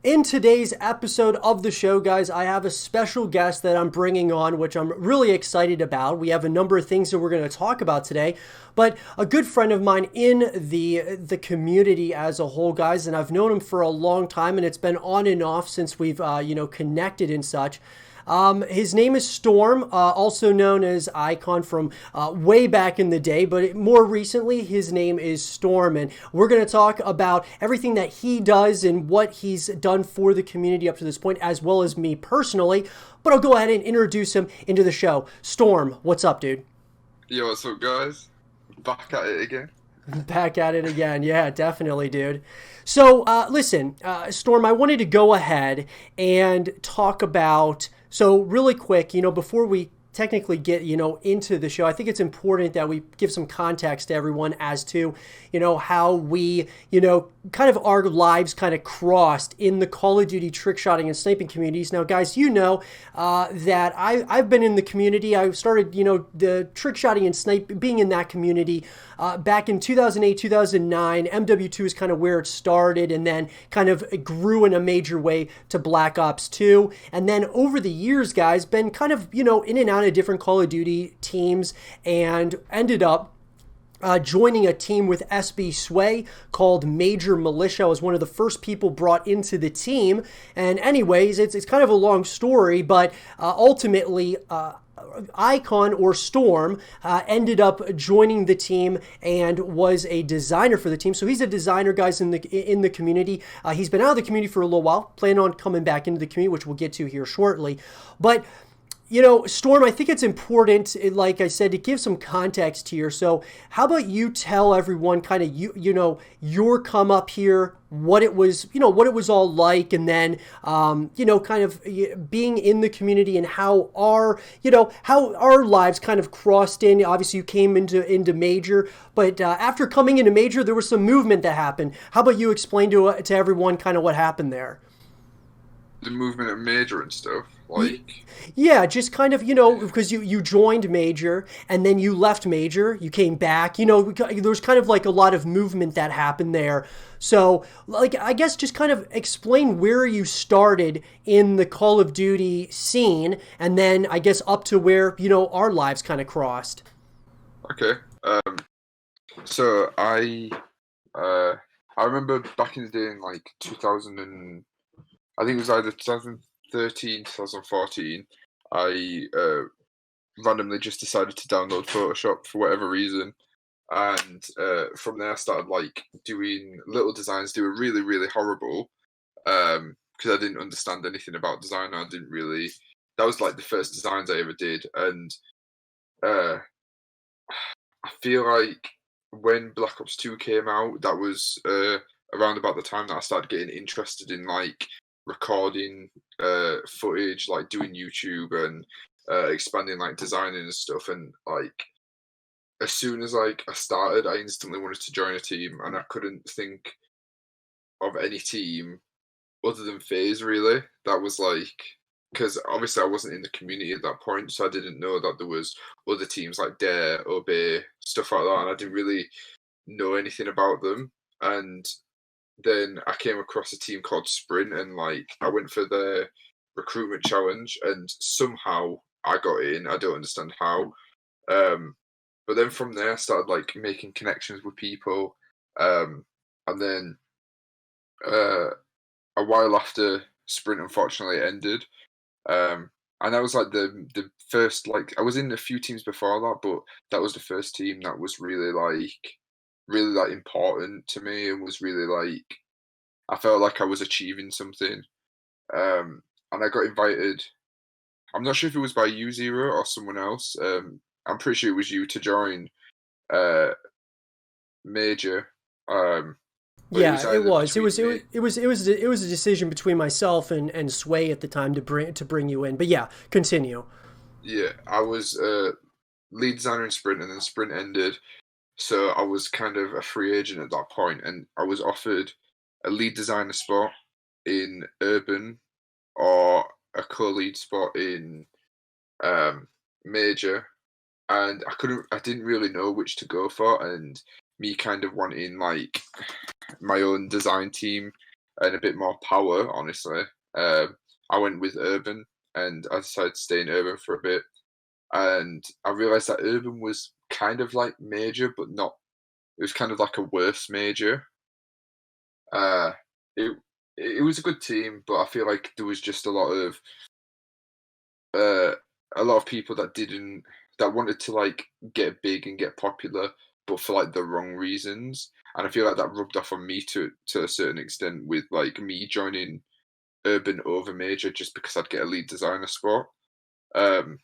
In today's episode of the show, guys, I have a special guest that I'm bringing on, which I'm really excited about. We have a number of things that we're going to talk about today, but a good friend of mine in the community as a whole, guys, and I've known him for a long time, and it's been on and off since we've connected and such. His name is Storm, also known as Icon from way back in the day, but more recently, his name is Storm, and we're going to talk about everything that he does and what he's done for the community up to this point, as well as me personally. But I'll go ahead and introduce him into the show. Storm, what's up, dude? Yo, what's up, guys? Back at it again. Back at it again. Yeah, definitely, dude. So, listen, Storm, I wanted to go ahead and talk about. So, really quick, before we technically get, into the show, I think it's important that we give some context to everyone as to, how we, kind of our lives kind of crossed in the Call of Duty trick shotting and sniping communities. Now, guys, that I've been in the community. I started, the trick shotting and snipe being in that community back in 2008, 2009. MW2 is kind of where it started and then kind of grew in a major way to Black Ops 2. And then over the years, guys, been kind of, in and out of different Call of Duty teams and ended up joining a team with SB Sway called Major Militia. I was one of the first people brought into the team. And anyways, it's kind of a long story, but ultimately, Icon or Storm ended up joining the team and was a designer for the team. So he's a designer, guys, in the community. He's been out of the community for a little while, planning on coming back into the community, which we'll get to here shortly. But Storm, I think it's important, like I said, to give some context here. So how about you tell everyone kind of, your come up here, what it was, what it was all like, and then, kind of being in the community and how how our lives kind of crossed in. Obviously, you came into Major, but after coming into Major, there was some movement that happened. How about you explain to everyone kind of what happened there? The movement at Major and stuff. Like, Yeah, just kind of, because you joined Major and then you left Major, you came back, there was kind of like a lot of movement that happened there. So, like, I guess just kind of explain where you started in the Call of Duty scene and then I guess up to where, our lives kind of crossed. okay. So I remember back in the day in like 2000 and I think it was either 2013, 2014. I randomly just decided to download Photoshop for whatever reason, and from there I started like doing little designs. They were really, really horrible because I didn't understand anything about design. I didn't really. That was like the first designs I ever did, and uh, I feel like when Black Ops 2 came out, that was around about the time that I started getting interested in like recording footage, like doing YouTube and expanding like designing and stuff. And like as soon as like I started, I instantly wanted to join a team, and I couldn't think of any team other than Phase really. That was like because obviously I wasn't in the community at that point, so I didn't know that there was other teams like Dare, Obey, stuff like that, and I didn't really know anything about them. And then I came across a team called Sprint, and like I went for the recruitment challenge, and somehow I got in. I don't understand how. Um, but then from there, I started like making connections with people, and then uh, a while after Sprint, unfortunately, ended. And that was like the first like I was in a few teams before that, but that was the first team that was really like important to me and was really like I felt like I was achieving something. And I got invited. I'm not sure if it was by you Zero or someone else. I'm pretty sure it was you to join uh, Major. But it was Yeah, it either was. It between was. It me. was. It was. It was a decision between myself and Sway at the time to bring you in. But yeah, continue. Yeah, I was lead designer in Sprint, and then Sprint ended. So I was kind of a free agent at that point, and I was offered a lead designer spot in Urban or a co-lead spot in um, Major, and I didn't really know which to go for, and me kind of wanting like my own design team and a bit more power, honestly. I went with Urban, and I decided to stay in Urban for a bit. And I realized that Urban was kind of like major, but not. It was kind of like a worse major. Uh, it it was a good team, but I feel like there was just uh, a lot of people that wanted to like get big and get popular, but for like the wrong reasons. And I feel like that rubbed off on me to a certain extent with like me joining Urban over Major just because I'd get a lead designer spot. Um,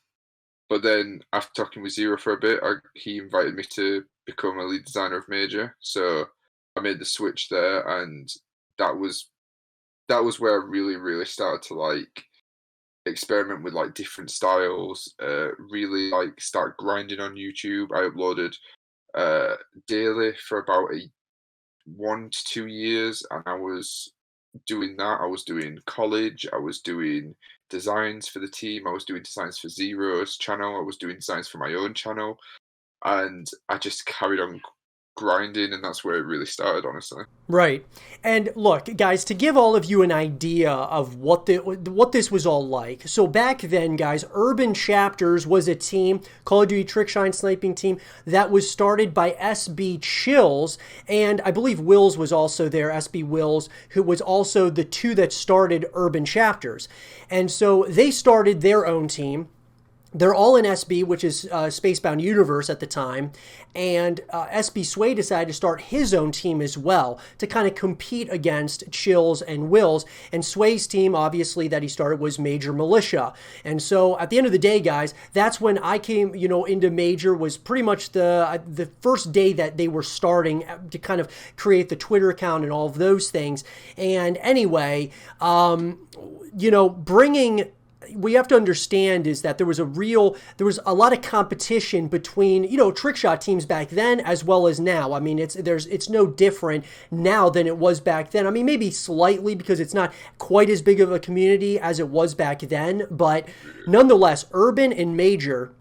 but then after talking with Zero for a bit, he invited me to become a lead designer of Major. So I made the switch there, and that was that was where I really started to like experiment with like different styles. Really like start grinding on YouTube. I uploaded uh daily for about a 1 to 2 years, and I was doing that. I was doing college. I was doing designs for the team. I was doing designs for Zero's channel. I was doing designs for my own channel, and I just carried on grinding, and that's where it really started, honestly. Right. And look, guys, to give all of you an idea of what this was all like. So back then, guys, Urban Chapters was a team, Call of Duty Trickshine sniping team, that was started by SB Chills, and I believe Wills was also there, SB Wills, who was also the two that started Urban Chapters. And so they started their own team. They're all in SB, which is Spacebound Universe at the time, and SB Sway decided to start his own team as well to kind of compete against Chills and Wills. And Sway's team, obviously, that he started was Major Militia. And so at the end of the day, guys, that's when I came, into Major. Was pretty much the first day that they were starting to kind of create the Twitter account and all of those things. And anyway, bringing we have to understand is that there was a lot of competition between, trick shot teams back then as well as now. I mean, it's no different now than it was back then. I mean, maybe slightly because it's not quite as big of a community as it was back then, but nonetheless, Urban and Major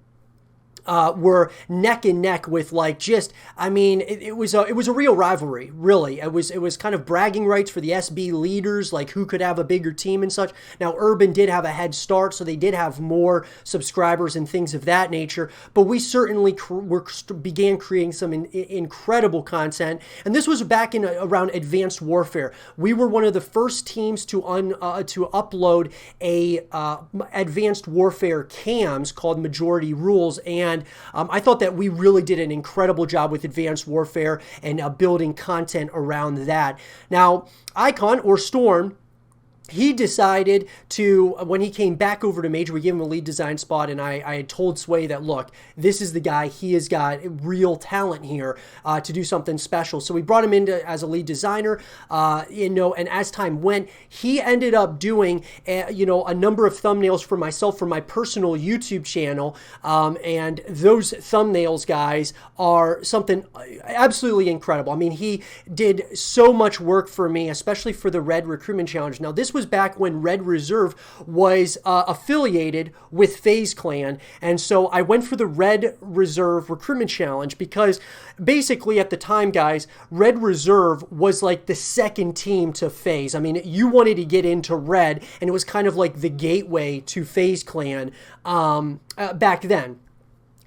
were neck and neck with it was a real rivalry, really. It was kind of bragging rights for the SB leaders, like who could have a bigger team and such. Now Urban did have a head start, so they did have more subscribers and things of that nature, but we certainly began creating some incredible content, and this was back in around Advanced Warfare. We were one of the first teams to upload a Advanced Warfare cams called Majority Rules, and I thought that we really did an incredible job with Advanced Warfare and building content around that. Now, Icon or Storm, he decided to, when he came back over to Major, we gave him a lead design spot, and I had told Sway that, look, this is the guy. He has got real talent here to do something special. So we brought him in as a lead designer, and as time went, he ended up doing, a number of thumbnails for myself for my personal YouTube channel, and those thumbnails, guys, are something absolutely incredible. I mean, he did so much work for me, especially for the Red Recruitment Challenge. Now, this was back when Red Reserve was affiliated with FaZe Clan, and so I went for the Red Reserve Recruitment Challenge because basically at the time, guys, Red Reserve was like the second team to FaZe. I mean, you wanted to get into Red, and it was kind of like the gateway to FaZe Clan back then.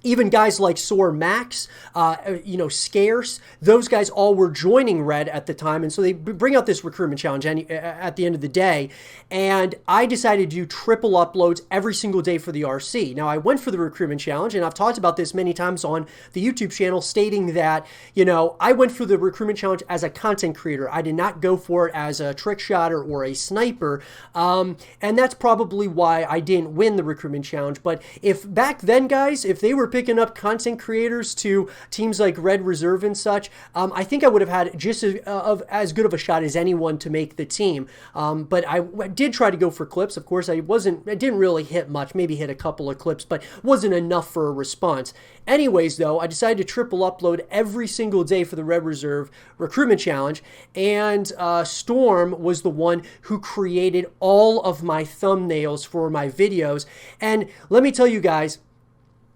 Even guys like Soar Max, Scarce, those guys all were joining Red at the time. And so they bring out this recruitment challenge at the end of the day. And I decided to do triple uploads every single day for the RC. Now, I went for the recruitment challenge, and I've talked about this many times on the YouTube channel, stating that, I went for the recruitment challenge as a content creator. I did not go for it as a trick shotter or a sniper. And that's probably why I didn't win the recruitment challenge. But if back then, guys, if they were picking up content creators to teams like Red Reserve and such, I think I would have had just as good of a shot as anyone to make the team. But I did try to go for clips. Of course, I didn't really hit much, maybe hit a couple of clips, but wasn't enough for a response. Anyways, though, I decided to triple upload every single day for the Red Reserve Recruitment Challenge, and Storm was the one who created all of my thumbnails for my videos. And let me tell you guys,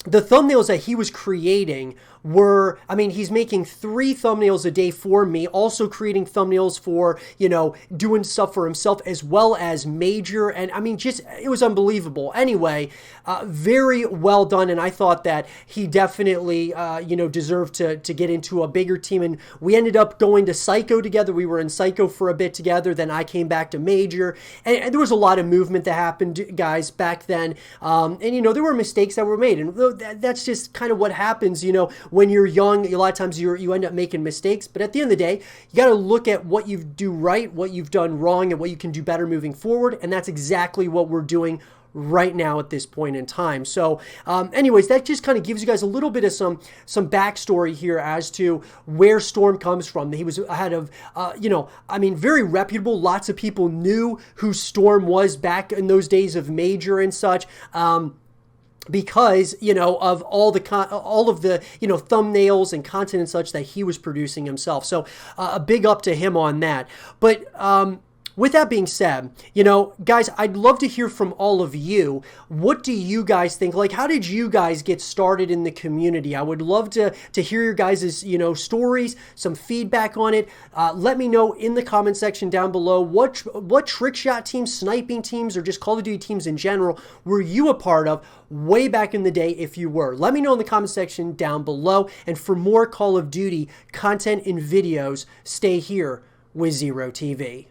the thumbnails that he was creating were, I mean, he's making 3 thumbnails a day for me, also creating thumbnails for, you know, doing stuff for himself as well as Major. And I mean, just, it was unbelievable. Anyway, very well done. And I thought that he definitely, you know, deserved to get into a bigger team. And we ended up going to Psycho together. We were in Psycho for a bit together. Then I came back to Major. And there was a lot of movement that happened, guys, back then. And, you know, there were mistakes that were made. And that's just kind of what happens, you know, when you're young. A lot of times you end up making mistakes. But at the end of the day, you got to look at what you do right, what you've done wrong, and what you can do better moving forward. And that's exactly what we're doing right now at this point in time. So anyways, that just kind of gives you guys a little bit of some backstory here as to where Storm comes from. He was ahead of, you know, I mean, very reputable. Lots of people knew who Storm was back in those days of Major and such. Because, you know, of all of the, you know, thumbnails and content and such that he was producing himself. So a big up to him on that. But with that being said, you know, guys, I'd love to hear from all of you. What do you guys think? Like, how did you guys get started in the community? I would love to hear your guys', you know, stories, some feedback on it. Let me know in the comment section down below what trick shot teams, sniping teams, or just Call of Duty teams in general were you a part of way back in the day if you were. Let me know in the comment section down below. And for more Call of Duty content and videos, stay here with Xxrm TV.